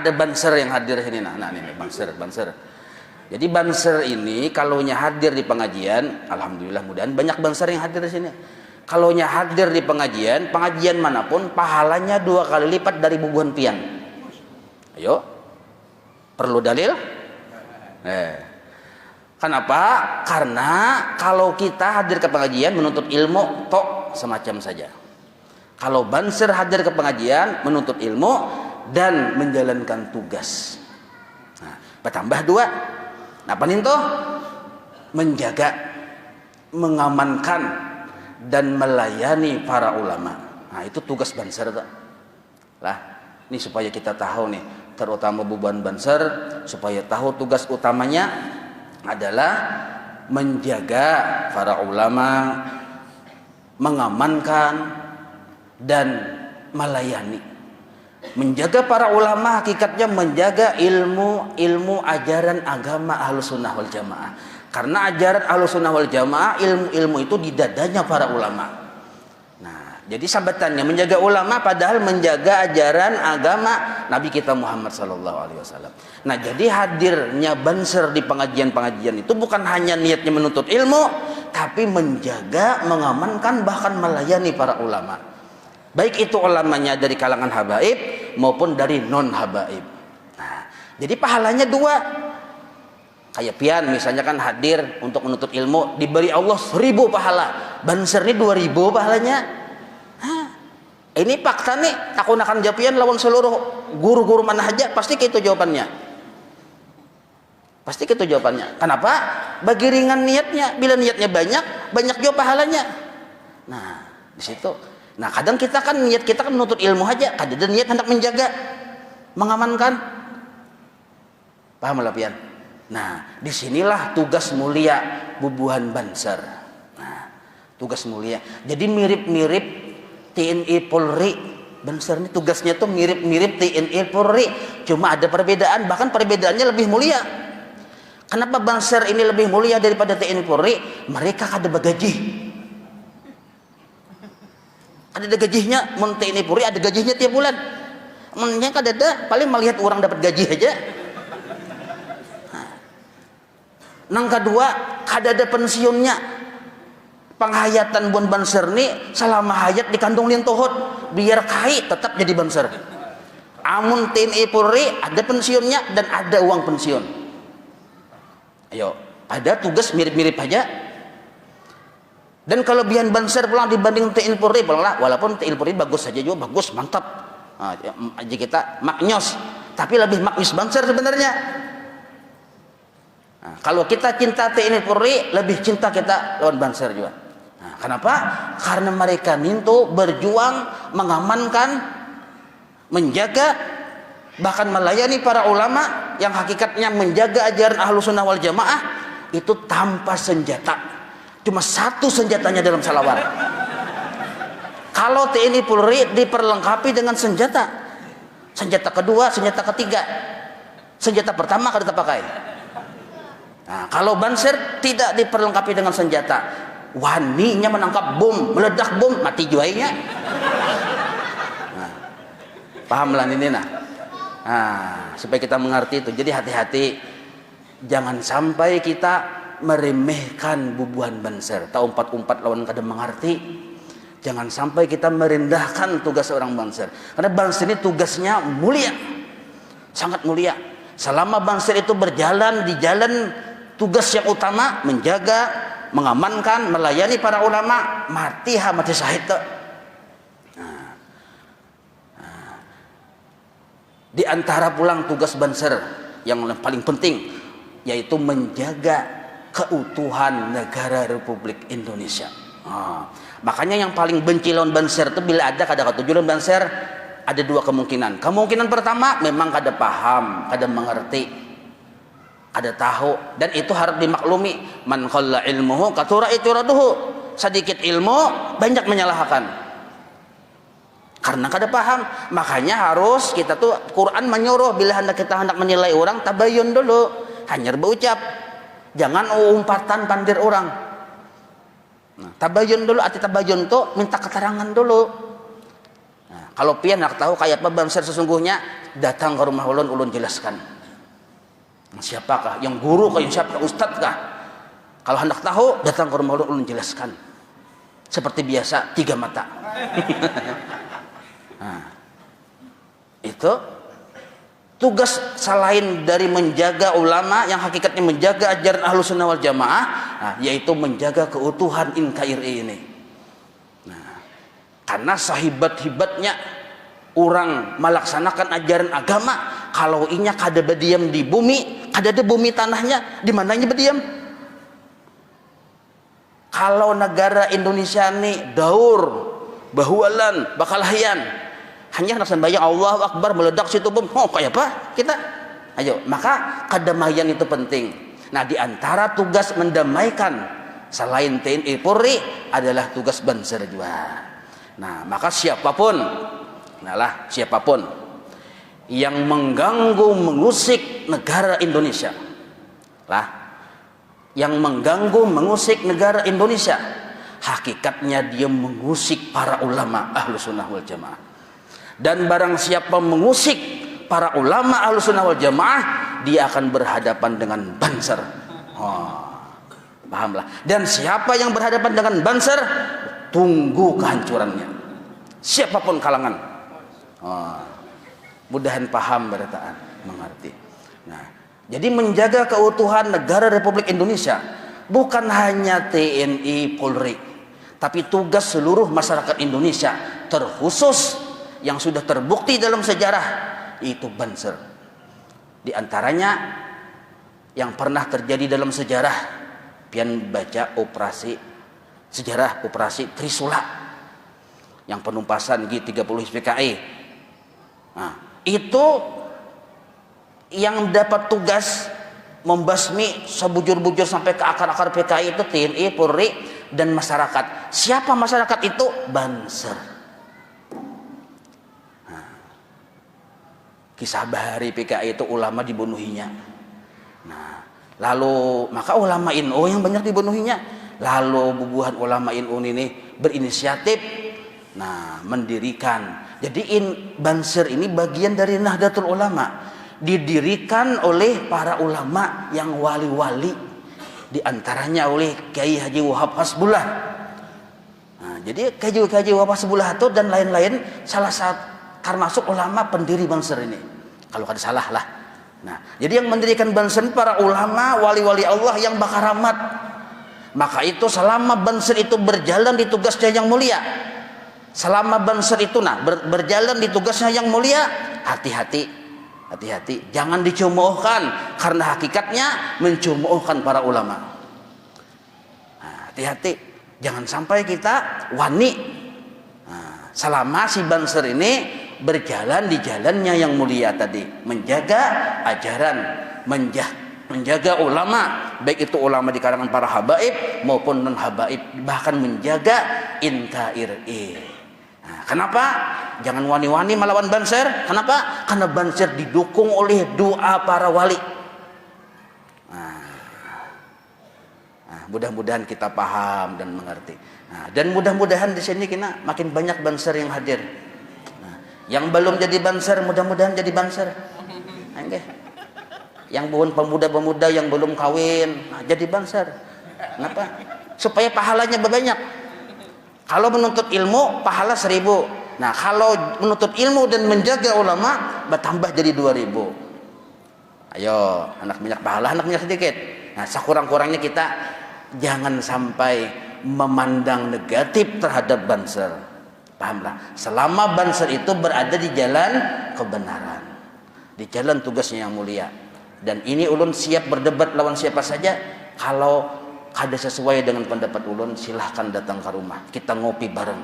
Ada banser yang hadir sini, nah ini banser. Jadi banser ini kalaunya hadir di pengajian, alhamdulillah mudahan banyak banser yang hadir di sini. Kalaunya hadir di pengajian manapun, pahalanya 2 kali lipat dari bubuhan pian. Ayo, perlu dalil? Kenapa? Karena kalau kita hadir ke pengajian menuntut ilmu, tok semacam saja. Kalau banser hadir ke pengajian menuntut ilmu dan menjalankan tugas. Nah, bertambah 2. Apa nih tuh? Menjaga, mengamankan dan melayani para ulama. Nah, itu tugas banser tuh. Lah, ini supaya kita tahu nih, terutama beban banser, supaya tahu tugas utamanya adalah menjaga para ulama, mengamankan dan melayani. Menjaga para ulama hakikatnya menjaga ilmu ajaran agama Ahlussunnah wal Jamaah. Karena ajaran Ahlussunnah wal Jamaah, ilmu itu di dadanya para ulama. Nah, jadi sambatannya menjaga ulama padahal menjaga ajaran agama Nabi kita Muhammad SAW. Nah, jadi hadirnya banser di pengajian-pengajian itu bukan hanya niatnya menuntut ilmu, tapi menjaga, mengamankan, bahkan melayani para ulama. Baik itu ulamanya dari kalangan habaib maupun dari non habaib. Nah, jadi pahalanya 2. Kayak pian misalnya kan hadir untuk menuntut ilmu, diberi Allah 1000 pahala. Banser ini 2000 pahalanya. Ini fakta nih, aku akan japian lawan seluruh guru-guru manhaj, pasti gitu jawabannya. Pasti gitu jawabannya. Kenapa? Bagi ringan niatnya. Bila niatnya banyak juga pahalanya. Nah, di situ. Nah, kadang kita kan niat kita kan menuntut ilmu aja, kadang niat hendak menjaga, mengamankan. Paham lah pian? Nah, disinilah tugas mulia bubuhan banser. Nah, tugas mulia. Jadi mirip-mirip TNI Polri. Banser ini tugasnya tuh mirip-mirip TNI Polri, cuma ada perbedaan, bahkan perbedaannya lebih mulia. Kenapa banser ini lebih mulia daripada TNI Polri? Mereka ada gaji. Ada gajinya, TNI Polri ada gajinya tiap bulan. Mennya ada paling melihat orang dapat gaji aja. Nang kedua, ada pensiunnya. Penghayatan buan banser nih selama hayat di kandung lin tohot, biar kai tetap jadi banser. Amun TNI Polri ada pensiunnya dan ada uang pensiun. Ayo, ada tugas mirip-mirip aja. Dan kelebihan banser pulang dibanding TNI Polri pulang lah, walaupun TNI Polri bagus saja juga, bagus, mantap. Nah, aja kita maknyos, tapi lebih maknyos banser sebenarnya. Nah, kalau kita cinta TNI Polri, lebih cinta kita lawan banser juga. Nah, kenapa? Karena mereka nintu berjuang, mengamankan, menjaga, bahkan melayani para ulama yang hakikatnya menjaga ajaran Ahlussunnah wal Jamaah itu tanpa senjata. Cuma satu senjatanya dalam salawat. Kalau TNI Polri diperlengkapi dengan senjata. Senjata kedua, senjata ketiga. Senjata pertama kada pakai. Nah, kalau banser tidak diperlengkapi dengan senjata, waninya menangkap bom, meledak bom, mati juainya. Nah, pahamlah ini nah. Nah, supaya kita mengerti itu. Jadi hati-hati, jangan sampai kita meremehkan bubuhan banser, tak umpat-umpat lawan kada mengerti. Jangan sampai kita merendahkan tugas seorang banser, karena banser ini tugasnya mulia, sangat mulia. Selama banser itu berjalan di jalan tugas yang utama, menjaga, mengamankan, melayani para ulama, mati syahid. Di antara pulang tugas banser yang paling penting yaitu menjaga keutuhan negara Republik Indonesia. Makanya yang paling benci lawan banser itu bila ada kada ketujuh lawan banser, ada 2 kemungkinan. Kemungkinan pertama memang kada paham, kada mengerti, kada tahu, dan itu harus dimaklumi. Man qalla ilmuhu katsura itiraduhu. Sedikit ilmu banyak menyalahkan. Karena kada paham, makanya harus kita tuh Quran menyuruh bila kita hendak menilai orang tabayun dulu, hanya berucap. Jangan umpatan pandir orang. Nah, tabayun dulu, arti tabayun tuh minta keterangan dulu. Nah, Kalau pian nak tahu kayak apa Banser sesungguhnya, datang ke rumah ulun jelaskan. Siapakah? Yang guru kah? Yang siapa? Ustadz kah? Kalau hendak tahu, datang ke rumah ulun jelaskan. Seperti biasa, 3 mata. Nah, itu tugas selain dari menjaga ulama yang hakikatnya menjaga ajaran Ahlus Sunnah wal Jamaah, nah, yaitu menjaga keutuhan NKRI ini. Nah, karena sahibat-hibatnya orang melaksanakan ajaran agama, kalau inya kada berdiam di bumi, kada ada bumi tanahnya, di mananya berdiam? Kalau negara Indonesia ini daur, bahualan, bakalahian, hanya nak sembahyang Allahu Akbar meledak situ bom, oh kayak apa kita? Ayo, maka kedamaian itu penting. Nah, di antara tugas mendamaikan selain TNI Polri adalah tugas Banser juga. Nah, maka siapapun yang mengganggu mengusik negara Indonesia yang mengganggu mengusik negara Indonesia, hakikatnya dia mengusik para ulama Ahlus Sunnah wal Jamaah. Dan barang siapa mengusik para ulama Ahlus Sunnah wal Jamaah, dia akan berhadapan dengan Banser. Pahamlah. Dan siapa yang berhadapan dengan Banser, tunggu kehancurannya. Siapapun kalangan. Mudahan paham berataan, mengerti. Nah, jadi menjaga keutuhan negara Republik Indonesia bukan hanya TNI Polri, tapi tugas seluruh masyarakat Indonesia, terkhusus yang sudah terbukti dalam sejarah, yaitu Banser. Di antaranya yang pernah terjadi dalam sejarah, pian baca sejarah operasi Trisula yang penumpasan G30 PKI. Nah, itu yang dapat tugas membasmi sebujur-bujur sampai ke akar-akar PKI itu TNI, Polri, dan masyarakat. Siapa masyarakat itu? Banser. Nah, kisah bahari PKI itu ulama dibunuhinya. Nah, lalu maka ulama NU yang banyak dibunuhinya. Lalu bubuhan ulama NU ini berinisiatif, mendirikan. Jadi Banser ini bagian dari Nahdlatul Ulama, didirikan oleh para ulama yang wali-wali, diantaranya oleh Kiai Haji Wahab Hasbullah. Nah, jadi Kiai Wahab Hasbullah itu dan lain-lain salah satu termasuk ulama pendiri Banser ini, kalau kada salah lah. Nah, jadi yang mendirikan Banser para ulama wali-wali Allah yang bakaramat. Maka itu selama Banser itu berjalan di tugasnya yang mulia, selama Banser itu berjalan di tugasnya yang mulia, hati-hati, jangan dicumuhkan, karena hakikatnya mencumuhkan para ulama. Hati-hati, jangan sampai kita wani. Selama si Banser ini berjalan di jalannya yang mulia tadi, menjaga ajaran, menjaga ulama, baik itu ulama di kalangan para habaib maupun non habaib, bahkan menjaga NKRI. Kenapa? Jangan wani-wani melawan Banser. Kenapa? Karena Banser didukung oleh doa para wali. Mudah-mudahan kita paham dan mengerti. Dan mudah-mudahan di sini kita makin banyak Banser yang hadir. Yang belum jadi Banser, mudah-mudahan jadi Banser. Yang belum pemuda-pemuda yang belum kawin, jadi Banser. Kenapa? Supaya pahalanya banyak. Kalau menuntut ilmu pahala 1000. Nah, kalau menuntut ilmu dan menjaga ulama bertambah jadi 2000. Ayo, anak banyak pahala, anak banyak sedikit. Nah, sekurang-kurangnya kita jangan sampai memandang negatif terhadap Banser. Pahamlah. Selama Banser itu berada di jalan kebenaran, di jalan tugasnya yang mulia. Dan ini ulun siap berdebat lawan siapa saja. Kalau kada sesuai dengan pendapat ulun, silahkan datang ke rumah, kita ngopi bareng.